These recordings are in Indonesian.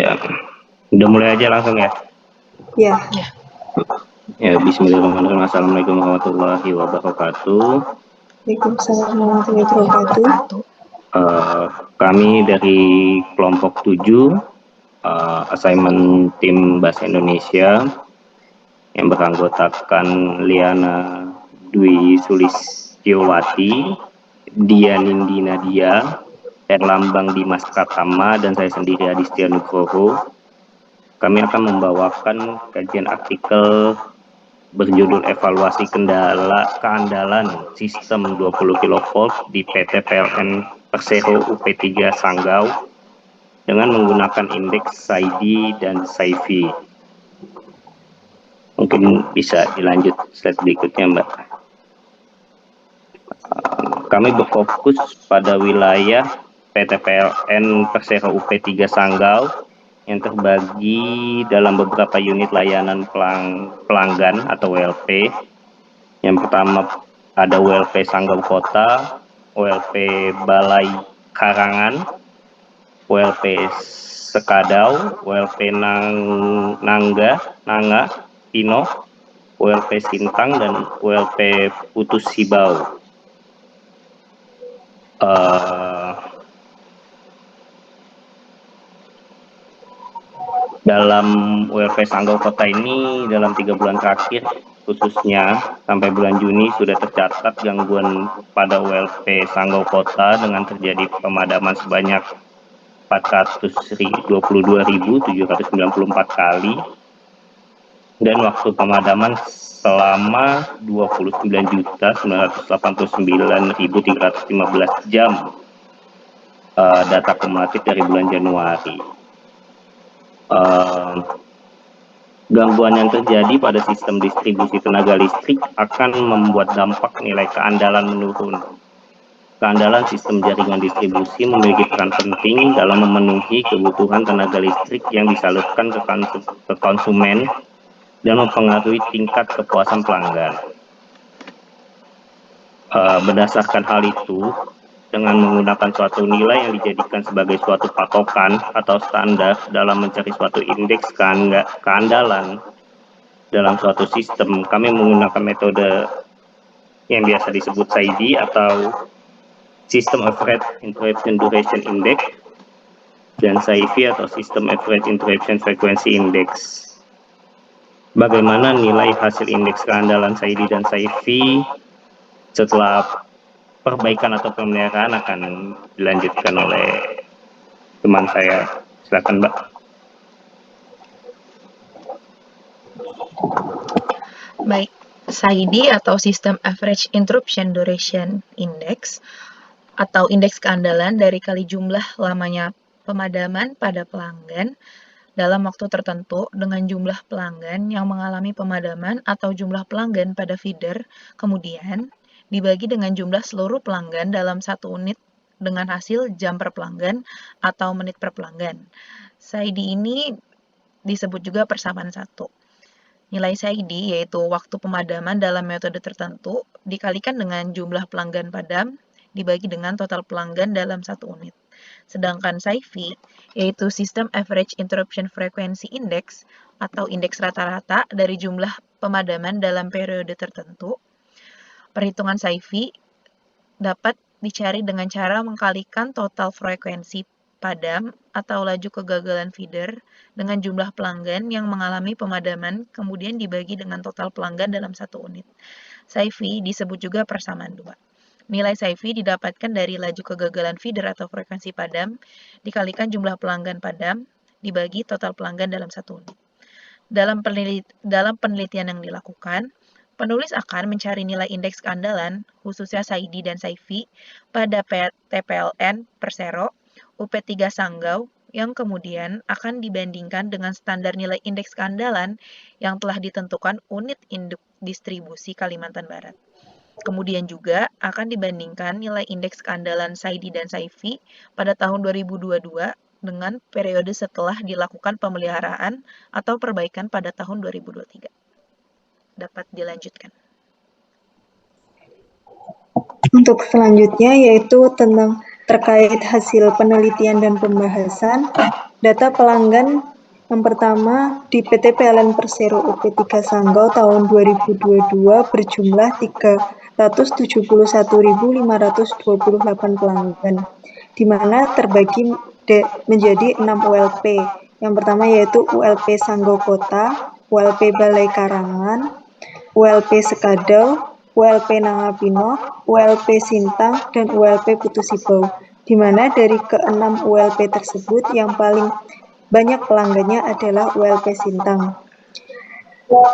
Ya, udah mulai aja langsung ya. Ya. Ya, bismillahirrahmanirrahim. Assalamualaikum warahmatullahi wabarakatuh. Waalaikumsalam warahmatullahi wabarakatuh. Kami dari kelompok 7, assignment tim Bahasa Indonesia yang beranggotakan Liana Dwi Sulistyowati, Dianindi Nadia, Erlambang Dimas Pratama, dan saya sendiri Aditya Nugroho. Kami akan membawakan kajian artikel berjudul Evaluasi Keandalan Sistem 20 kV di PT PLN Persero UP3 Sanggau dengan menggunakan indeks SAIDI dan SAIFI. Mungkin bisa dilanjut slide berikutnya, Mbak. Kami berfokus pada wilayah PT PLN Persero UP3 Sanggau yang terbagi dalam beberapa unit layanan pelanggan atau WLP. Yang pertama ada WLP Sanggau Kota, WLP Balai Karangan, WLP Sekadau, WLP Nanga, Pino, WLP Sintang, dan WLP Putus Sibau. Dalam WLP Sanggau Kota ini dalam 3 bulan terakhir khususnya sampai bulan Juni sudah tercatat gangguan pada WLP Sanggau Kota dengan terjadi pemadaman sebanyak 422.794 kali dan waktu pemadaman selama 29.989.315 jam, data kumulatif dari bulan Januari. Gangguan yang terjadi pada sistem distribusi tenaga listrik akan membuat dampak nilai keandalan menurun. Keandalan sistem jaringan distribusi memiliki peran penting dalam memenuhi kebutuhan tenaga listrik yang disalurkan ke konsumen dan mempengaruhi tingkat kepuasan pelanggan. Berdasarkan hal itu, dengan menggunakan suatu nilai yang dijadikan sebagai suatu patokan atau standar dalam mencari suatu indeks keandalan dalam suatu sistem, kami menggunakan metode yang biasa disebut SAIDI atau System Average Interruption Duration Index dan SAIFI atau System Average Interruption Frequency Index. Bagaimana nilai hasil indeks keandalan SAIDI dan SAIFI setelah perbaikan atau pemeliharaan akan dilanjutkan oleh teman saya. Silakan, Mbak. Baik, SAIDI atau System Average Interruption Duration Index atau indeks keandalan dari kali jumlah lamanya pemadaman pada pelanggan dalam waktu tertentu dengan jumlah pelanggan yang mengalami pemadaman atau jumlah pelanggan pada feeder, kemudian dibagi dengan jumlah seluruh pelanggan dalam satu unit dengan hasil jam per pelanggan atau menit per pelanggan. SAIDI ini disebut juga persamaan satu. Nilai SAIDI yaitu waktu pemadaman dalam metode tertentu dikalikan dengan jumlah pelanggan padam dibagi dengan total pelanggan dalam satu unit. Sedangkan SAIFI yaitu System Average Interruption Frequency Index atau indeks rata-rata dari jumlah pemadaman dalam periode tertentu. Perhitungan SAIFI dapat dicari dengan cara mengkalikan total frekuensi padam atau laju kegagalan feeder dengan jumlah pelanggan yang mengalami pemadaman kemudian dibagi dengan total pelanggan dalam satu unit. SAIFI disebut juga persamaan 2. Nilai SAIFI didapatkan dari laju kegagalan feeder atau frekuensi padam dikalikan jumlah pelanggan padam dibagi total pelanggan dalam satu unit. Dalam penelitian yang dilakukan, penulis akan mencari nilai indeks keandalan, khususnya SAIDI dan SAIFI, pada TPLN Persero UP3 Sanggau yang kemudian akan dibandingkan dengan standar nilai indeks keandalan yang telah ditentukan unit induk distribusi Kalimantan Barat. Kemudian juga akan dibandingkan nilai indeks keandalan SAIDI dan SAIFI pada tahun 2022 dengan periode setelah dilakukan pemeliharaan atau perbaikan pada tahun 2023. Dapat dilanjutkan. Untuk selanjutnya yaitu tentang terkait hasil penelitian dan pembahasan. Data pelanggan yang pertama di PT PLN Persero UP3 Sanggau tahun 2022 berjumlah 371.528 pelanggan, di mana terbagi menjadi 6 ULP. Yang pertama yaitu ULP Sanggau Kota, ULP Balai Karangan, ULP Sekadau, ULP Nangapino, ULP Sintang, dan ULP Putusibau, di mana dari ke-6 ULP tersebut yang paling banyak pelanggannya adalah ULP Sintang.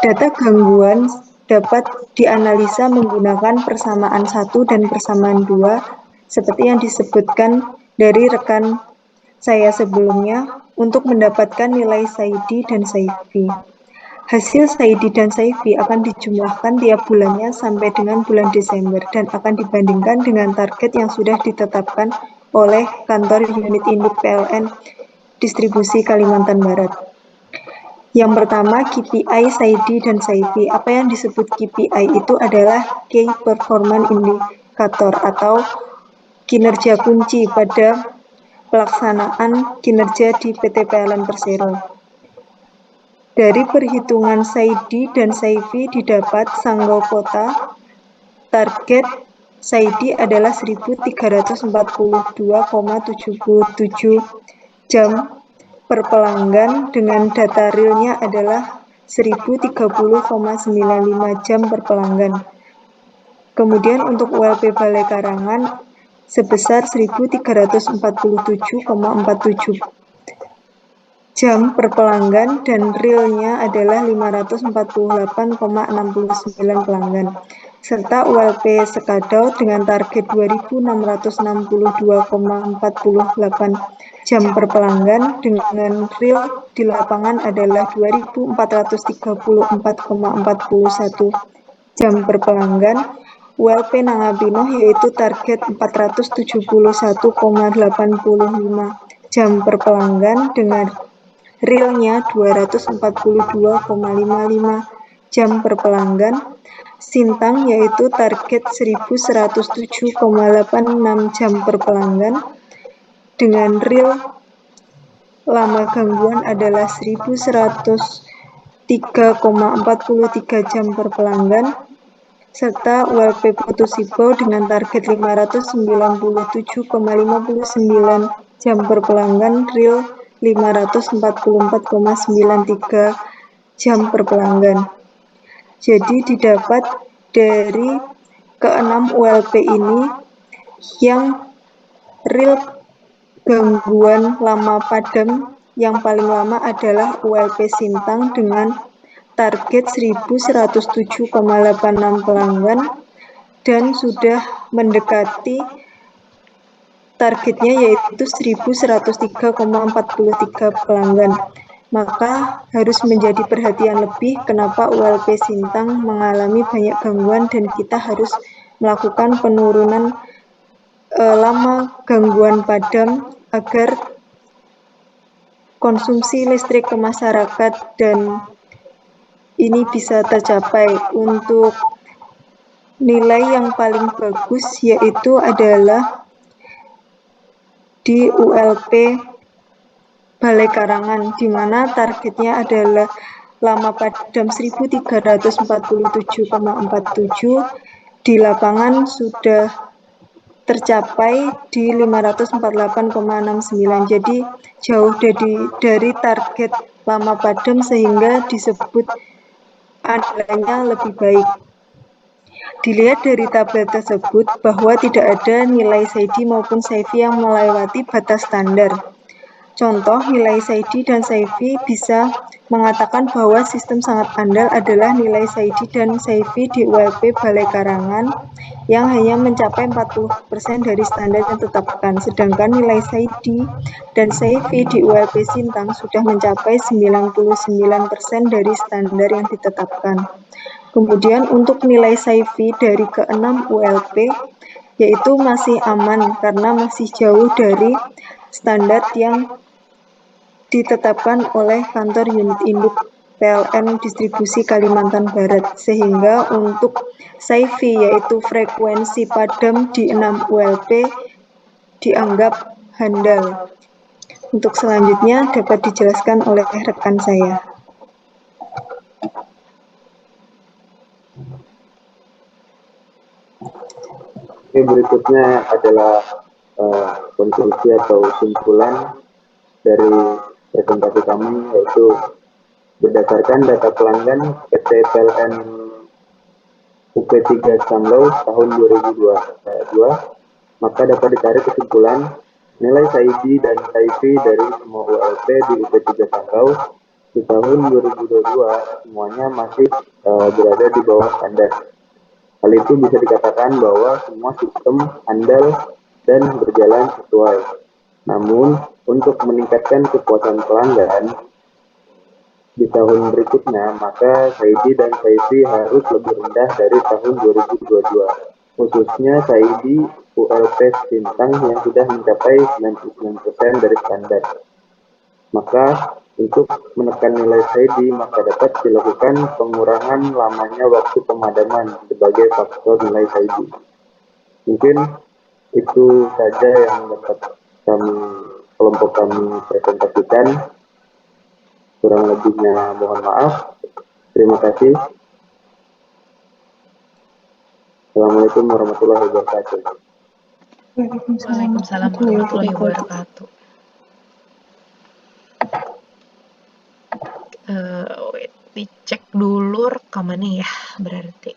Data gangguan dapat dianalisa menggunakan persamaan 1 dan persamaan 2, seperti yang disebutkan dari rekan saya sebelumnya, untuk mendapatkan nilai SAIDI dan SAIFI. Hasil SAIDI dan SAIFI akan dijumlahkan tiap bulannya sampai dengan bulan Desember dan akan dibandingkan dengan target yang sudah ditetapkan oleh kantor unit induk PLN distribusi Kalimantan Barat. Yang pertama, KPI, SAIDI, dan SAIFI. Apa yang disebut KPI itu adalah Key Performance Indicator atau kinerja kunci pada pelaksanaan kinerja di PT PLN Persero. Dari perhitungan SAIDI dan SAIFI didapat Sanggau Kota, target SAIDI adalah 1.342,77 jam per pelanggan dengan data realnya adalah 1.030,95 jam per pelanggan. Kemudian untuk ULP Balai Karangan sebesar 1.347,47 jam per pelanggan dan realnya adalah 548,69 pelanggan, serta ULP Sekadau dengan target 2.662,48 jam per pelanggan dengan real di lapangan adalah 2.434,41 jam per pelanggan. ULP Nangapino yaitu target 471,85 jam per pelanggan dengan realnya 242,55 jam per pelanggan. Sintang yaitu target 1107,86 jam per pelanggan dengan real lama gangguan adalah 1103,43 jam per pelanggan, serta ULP Putusibau dengan target 597,59 jam per pelanggan, real 544,93 jam per pelanggan. Jadi didapat dari ke-6 ULP ini yang real gangguan lama padam yang paling lama adalah ULP Sintang dengan target 1107,86 pelanggan dan sudah mendekati targetnya yaitu 1103,43 pelanggan. Maka harus menjadi perhatian lebih kenapa ULP Sintang mengalami banyak gangguan dan kita harus melakukan penurunan lama gangguan padam agar konsumsi listrik ke masyarakat dan ini bisa tercapai. Untuk nilai yang paling bagus yaitu adalah di ULP Balai Karangan, di mana targetnya adalah lama padam 1347,47, di lapangan sudah tercapai di 548,69, jadi jauh dari target lama padam sehingga disebut adanya lebih baik. Dilihat dari tabel tersebut bahwa tidak ada nilai SAIDI maupun SAIFI yang melewati batas standar. Contoh, nilai SAIDI dan SAIFI bisa mengatakan bahwa sistem sangat andal adalah nilai SAIDI dan SAIFI di ULP Balai Karangan yang hanya mencapai 40% dari standar yang ditetapkan, sedangkan nilai SAIDI dan SAIFI di ULP Sintang sudah mencapai 99% dari standar yang ditetapkan. Kemudian untuk nilai SAIFI dari ke-6 ULP yaitu masih aman karena masih jauh dari standar yang ditetapkan oleh kantor unit induk PLN distribusi Kalimantan Barat, sehingga untuk SAIFI yaitu frekuensi padam di 6 ULP dianggap handal. Untuk selanjutnya dapat dijelaskan oleh rekan saya. Oke, berikutnya adalah konklusi atau simpulan dari presentasi kami, yaitu berdasarkan data pelanggan PT PLN UP3 Sanggau tahun 2022, maka dapat ditarik kesimpulan nilai SAIDI dan SAIFI dari semua ULP di UP3 Sanggau di tahun 2022 semuanya masih berada di bawah standar. Hal itu bisa dikatakan bahwa semua sistem handal dan berjalan sesuai. Namun, untuk meningkatkan kepuasan pelanggan di tahun berikutnya, maka SAIDI dan SAIFI harus lebih rendah dari tahun 2022. Khususnya SAIDI ULP Sintang yang sudah mencapai 99% dari standar. Maka untuk menekan nilai SAIDI, maka dapat dilakukan pengurangan lamanya waktu pemadaman sebagai faktor nilai SAIDI. Mungkin itu saja yang dapat kelompok kami presentasikan. Kurang lebihnya mohon maaf. Terima kasih. Assalamualaikum warahmatullahi wabarakatuh. Waalaikumsalam warahmatullahi wabarakatuh. Dicek dulu rekamannya ya, berarti.